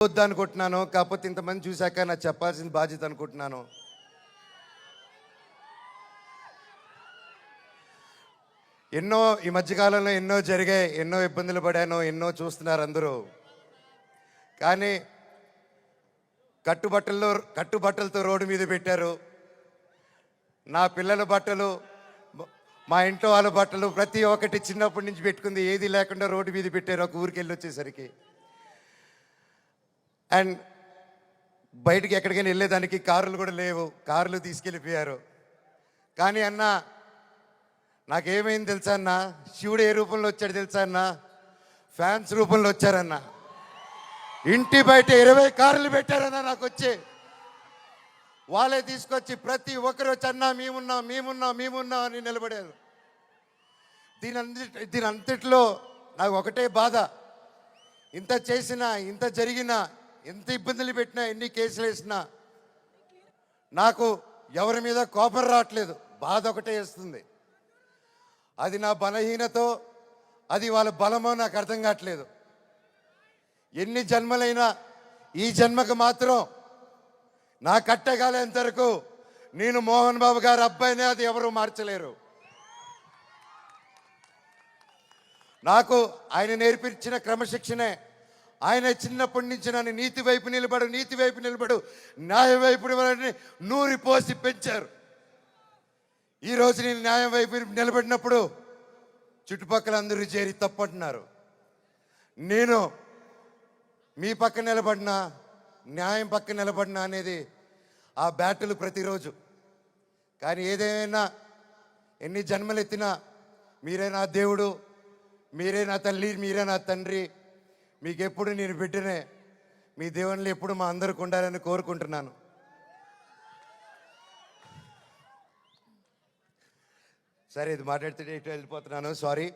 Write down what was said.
వద్దు అనుకుంటున్నాను, కాకపోతే ఇంతమంది చూశాక నాకు చెప్పాల్సిన బాధ్యత అనుకుంటున్నాను. ఎన్నో ఈ మధ్యకాలంలో ఎన్నో జరిగాయి, ఎన్నో ఇబ్బందులు పడాను, ఎన్నో చూస్తున్నారు అందరూ. కానీ కట్టుబట్టలతో రోడ్డు మీద పెట్టారు. నా పిల్లల బట్టలు, మా ఇంట్లో వాళ్ళ బట్టలు ప్రతి ఒక్కటి చిన్నప్పటి నుంచి పెట్టుకుంది ఏది లేకుండా రోడ్డు మీద పెట్టారు ఒక ఊరికి వెళ్ళి వచ్చేసరికి. అండ్ బయటికి ఎక్కడికైనా వెళ్ళేదానికి కార్లు కూడా లేవు, కార్లు తీసుకెళ్ళిపోయారు. కానీ అన్న నాకేమైంది తెలుసా అన్న, శివుడు ఏ రూపంలో వచ్చాడు తెలుసా అన్న, ఫ్యాన్స్ రూపంలో వచ్చారన్న. ఇంటి బయట 20 కార్లు పెట్టారన్న నాకు వచ్చి. వాళ్ళే తీసుకొచ్చి ప్రతి ఒక్కరు వచ్చి అన్న మేమున్నాం అని నిలబడారు. దీని అంతట్లో నాకు ఒకటే బాధ, ఇంత చేసినా, ఇంత జరిగినా, ఎంత ఇబ్బందులు పెట్టినా, ఎన్ని కేసులు వేసినా నాకు ఎవరి మీద కోపం రావట్లేదు, బాధ ఒకటే వేస్తుంది. అది నా బలహీనతో, అది వాళ్ళ బలమో నాకు అర్థం కావట్లేదు. ఎన్ని జన్మలైనా ఈ జన్మకు మాత్రం నా కట్టగాలేంత వరకు నేను మోహన్ బాబు గారి అబ్బాయినే, అది ఎవరు మార్చలేరు. నాకు ఆయన నేర్పించిన క్రమశిక్షణే, ఆయన చిన్నప్పటి నుంచి నన్ను నీతి వైపు నిలబడు, న్యాయం వైపు నూరి పోసి పెంచారు. ఈరోజు నేను న్యాయం వైపు నిలబడినప్పుడు చుట్టుపక్కల అందరూ చేరి తప్పంటున్నారు. నేను మీ పక్క నిలబడినా, న్యాయం పక్క నిలబడినా అనేది ఆ బ్యాటిల్ ప్రతిరోజు. కానీ ఏదేమైనా, ఎన్ని జన్మలు ఎత్తినా మీరే నా దేవుడు, మీరే నా తల్లి, మీరే నా తండ్రి. మీకు ఎప్పుడు నేను బిడ్డనే. మీ దేవుళ్ళు ఎప్పుడు మా అందరికి ఉండాలని కోరుకుంటున్నాను. సరే, ఇది మాట్లాడితే వెళ్ళిపోతున్నాను, సారీ.